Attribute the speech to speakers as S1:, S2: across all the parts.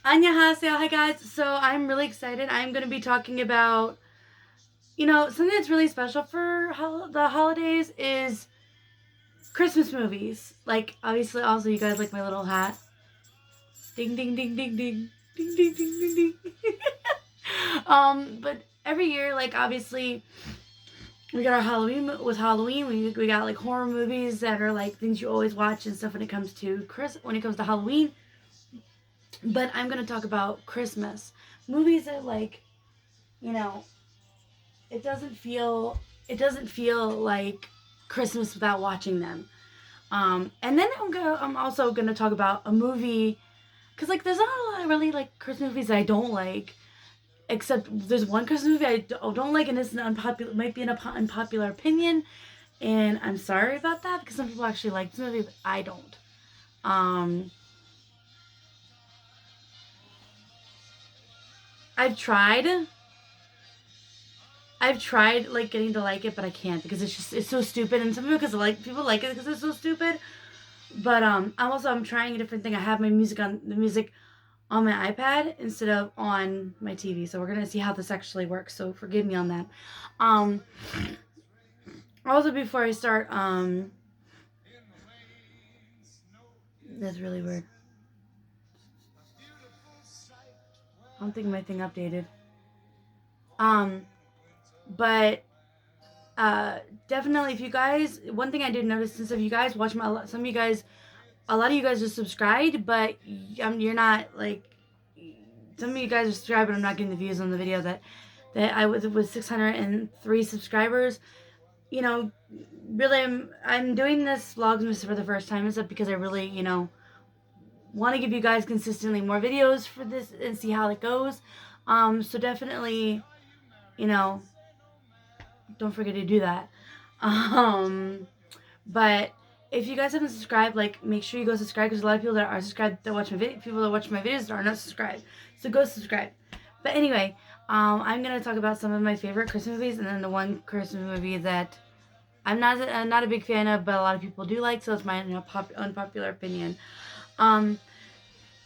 S1: Annyeonghaseyo, hi guys. So I'm really excited. I'm going to be talking about, something that's really special for the holidays is Christmas movies. Like, obviously, also you guys like my little hat. Ding, ding, ding, ding, ding, ding, ding, ding, ding, ding. But every year, like, obviously, we got our Halloween with Halloween. We got like horror movies that are like things you always watch and stuff when it comes to Halloween. But I'm gonna talk about Christmas movies that like you know it doesn't feel like Christmas without watching them. And then I'm also gonna talk about a movie because like there's not a lot of really like Christmas movies that I don't like. Except there's one Christmas movie I don't like, and it's an unpopular, might be an unpopular opinion, and I'm sorry about that because some people actually like this movie, but I don't. Um, I've tried. I've tried like getting to like it, but I can't because it's so stupid. And some people like it because it's so stupid. But I'm trying a different thing. I have the music on my iPad instead of on my TV. So we're gonna see how this actually works. So forgive me on that. Um, Also before I start, that's really weird. I don't think my thing updated. Um, but definitely if you guys, one thing I did notice since if you guys watch some of you guys, a lot of you guys are subscribed, but you're not like, some of you guys are subscribed, but I'm not getting the views on the video that I was with 603 subscribers. You know, really, I'm doing this Vlogmas for the first time and stuff because I really, want to give you guys consistently more videos for this and see how it goes. So definitely, you know, don't forget to do that. Um, but if you guys haven't subscribed, like make sure you go subscribe because a lot of people that are subscribed that watch my people that watch my videos are not subscribed. So go subscribe. But anyway, I'm gonna talk about some of my favorite Christmas movies and then the one Christmas movie that I'm not a big fan of, but a lot of people do like. So it's my unpopular opinion. Um,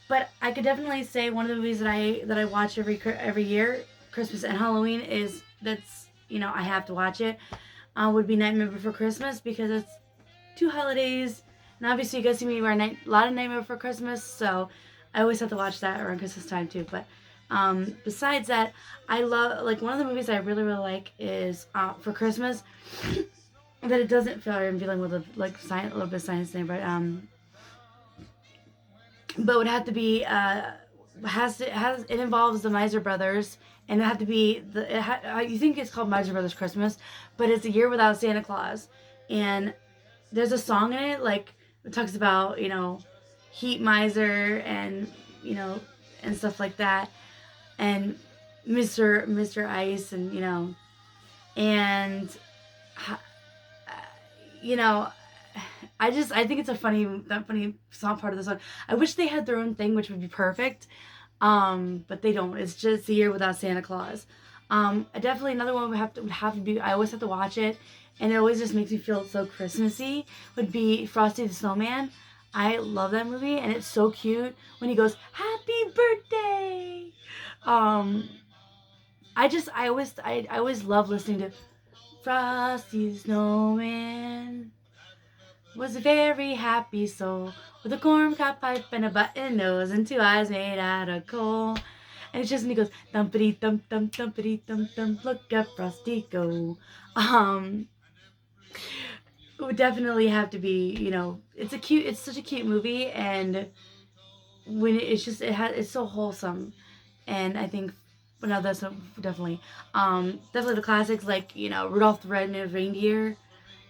S1: but I could definitely say one of the movies that I watch every year, Christmas and Halloween, is that's I have to watch it. Would be Nightmare Before Christmas because it's two holidays, and obviously you guys see me wear a lot of Nightmare Before Christmas, so I always have to watch that around Christmas time too. But besides that, I love like one of the movies I really like is for Christmas that it doesn't feel like I'm dealing with a little bit of science there, but would have to be it involves the Miser Brothers, and it have to be you think it's called Miser Brothers Christmas, but it's a year without Santa Claus, and there's a song in it like it talks about heat miser and and stuff like that, and Mr. Ice, and and you know I think it's a funny song part of the song. I wish they had their own thing, which would be perfect. But they don't. It's just a year without Santa Claus. Definitely another one would have to be. I always have to watch it, and it always just makes me feel so Christmassy. Would be Frosty the Snowman. I love that movie, and it's so cute when he goes "Happy Birthday." Um, I always love listening to Frosty the Snowman was a very happy soul with a corncob pipe and a button nose and two eyes made out of coal. And it's just, and he goes, thumpity thump thump thumpity thump thump, look at Frosty go. It would definitely have to be, it's such a cute movie, and when it's so wholesome, and I think, no, that's definitely, definitely the classics like, Rudolph the Red-Nosed Reindeer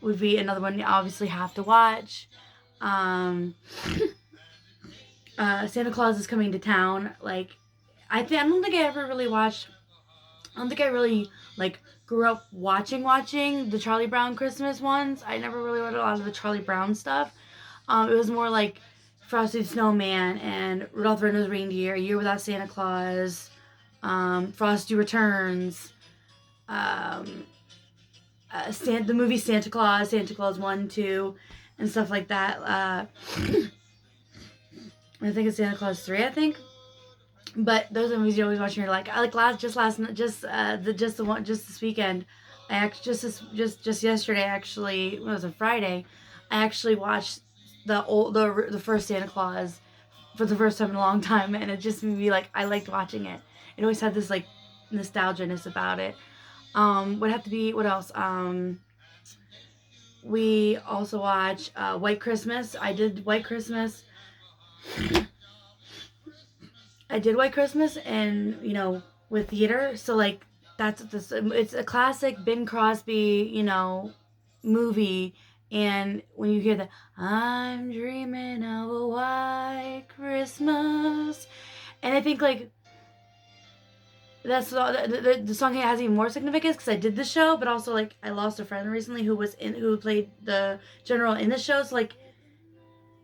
S1: would be another one you obviously have to watch. Um, Santa Claus is Coming to Town. Like, I don't think I ever really watched. I don't think I really like grew up watching the Charlie Brown Christmas ones. I never really read a lot of the Charlie Brown stuff. It was more like Frosty the Snowman and Rudolph the Red-Nosed Reindeer, A Year Without Santa Claus, Frosty Returns, the movie Santa Claus 1, 2, and stuff like that. I think it's Santa Claus 3, I think. But those are movies you always watch and you're like, I like just this weekend. I actually just yesterday actually, it was a Friday, I actually watched the first Santa Claus for the first time in a long time, and it just made me like, I liked watching it. It always had this like nostalgia-ness about it. Would have to be, what else? We also watch White Christmas. I did White Christmas, and with theater. So like that's this. It's a classic Bing Crosby, movie. And when you hear the "I'm dreaming of a white Christmas," and I think like that's the song has even more significance because I did the show, but also like I lost a friend recently who played the general in the show. So like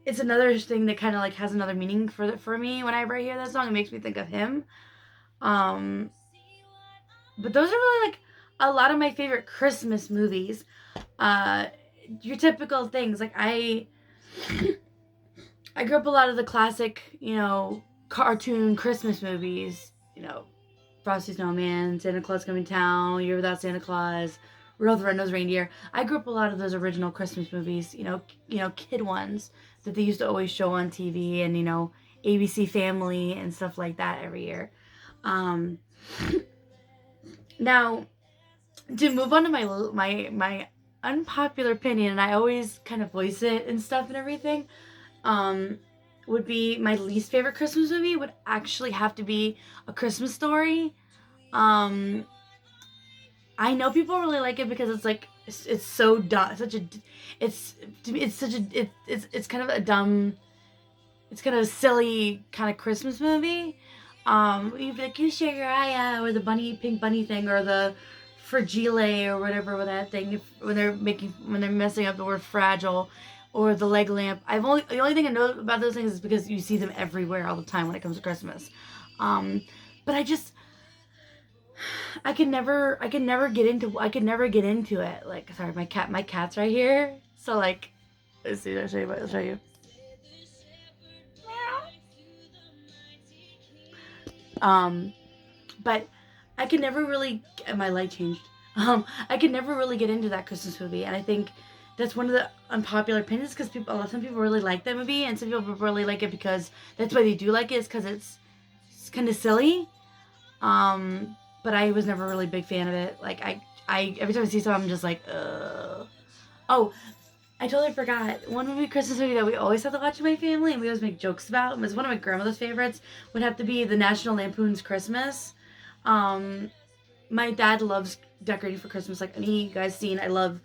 S1: it's another thing that kind of like has another meaning for me whenever I hear that song. It makes me think of him. Um, but those are really like a lot of my favorite Christmas movies. Uh, your typical things like I grew up a lot of the classic, cartoon Christmas movies. Frosty Snowman, Santa Claus Coming to Town, Year Without Santa Claus, Rudolph the Red-Nosed Reindeer. I grew up a lot of those original Christmas movies. Kid ones that they used to always show on TV, and ABC Family and stuff like that every year. Um, Now, to move on to my unpopular opinion, and I always kind of voice it and stuff and everything, um, would be my least favorite Christmas movie would actually have to be A Christmas Story. Um, I know people really like it because it's like it's so dumb, such a it's to me it's such a it's kind of a dumb, it's kind of a silly kind of Christmas movie. You'd be like, you share your eye out, or the pink bunny thing, or the fragile, or whatever with that thing. When they're messing up the word fragile, or the leg lamp. The only thing I know about those things is because you see them everywhere all the time when it comes to Christmas. But I could never get into it. Like, sorry, my cat's right here. So like, let's see, I'll show you. Um, but I could never really. My light changed. I could never really get into that Christmas movie, and I think that's one of the unpopular opinions because some people really like that movie, and some people really like it because that's why they do like it, is because it's kind of silly. But I was never really a big fan of it. Like I every time I see something, I'm just like, ugh. Oh, I totally forgot. One movie, Christmas movie that we always have to watch in my family and we always make jokes about, and was one of my grandmother's favorites, would have to be the National Lampoon's Christmas. Um, my dad loves decorating for Christmas. Like any you guys seen, I love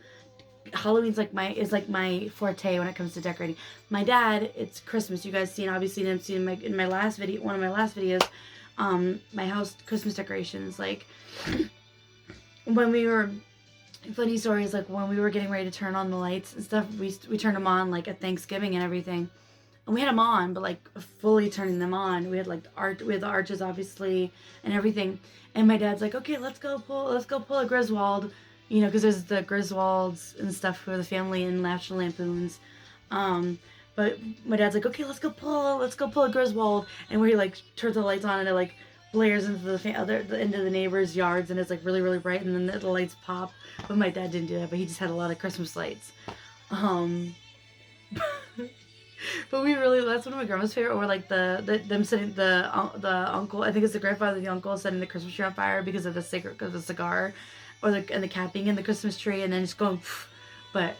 S1: Halloween's like my forte when it comes to decorating. My dad, it's Christmas. You guys seen obviously him seen in my last video, one of my last videos, my house Christmas decorations. Like when we were funny stories, like when we were getting ready to turn on the lights and stuff, we turned them on like at Thanksgiving and everything, and we had them on, but like fully turning them on. We had like we had the arches obviously and everything. And my dad's like, okay, let's go pull a Griswold, because there's the Griswolds and stuff for the family in National Lampoons. But my dad's like, okay, let's go pull a Griswold, and where he like turns the lights on and it like blares into into the neighbors' yards, and it's like really really bright, and then the lights pop. But my dad didn't do that, but he just had a lot of Christmas lights. But that's one of my grandma's favorite. Or like them setting the uncle, I think it's the grandfather, the uncle setting the Christmas tree on fire because of the cigar, or the cat being in the Christmas tree, and then just going. But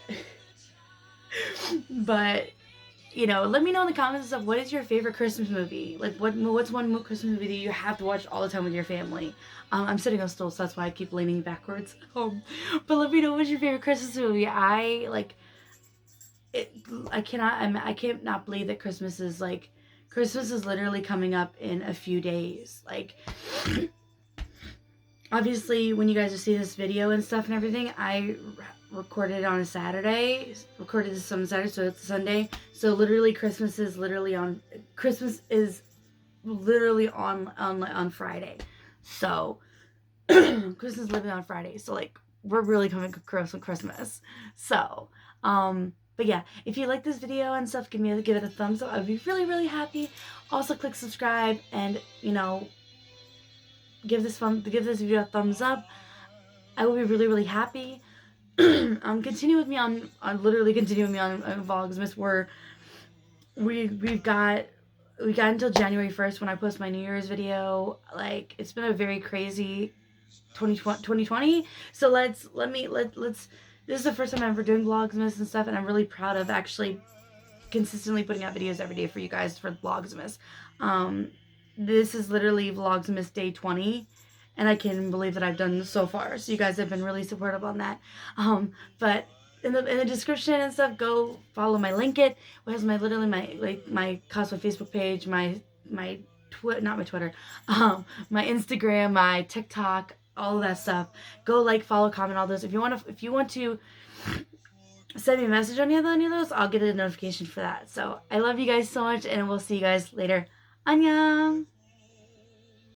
S1: but let me know in the comments of what is your favorite Christmas movie. Like what's one Christmas movie that you have to watch all the time with your family. I'm sitting on a stool, so that's why I keep leaning backwards. But let me know what's your favorite Christmas movie. I like it. I cannot believe that Christmas is literally coming up in a few days. Like, obviously when you guys are seeing this video and stuff and everything, I recorded it on a Saturday. Recorded this on Saturday, so it's a Sunday. So literally Christmas is literally on Friday. So Christmas is literally on Friday. So like we're really coming close on Christmas. So But yeah, if you like this video and stuff, give it a thumbs up. I'd be really, really happy. Also, click subscribe and, you know, give this video a thumbs up. I will be really, really happy. Continue with me on literally continue with me on Vlogmas, where we got until January 1st when I post my New Year's video. Like, it's been a very crazy 2020. So let's this is the first time I'm ever doing Vlogmas and stuff, and I'm really proud of actually consistently putting out videos every day for you guys for Vlogmas. This is literally Vlogmas Day 20, and I can't even believe that I've done this so far. So you guys have been really supportive on that. But in the description and stuff, go follow my link. It has my my cosplay Facebook page, my not my Twitter, my Instagram, my TikTok, all of that stuff. Go like, follow, comment, all those. If you want to send me a message on any of those, I'll get a notification for that. So I love you guys so much, and we'll see you guys later. Annyeong!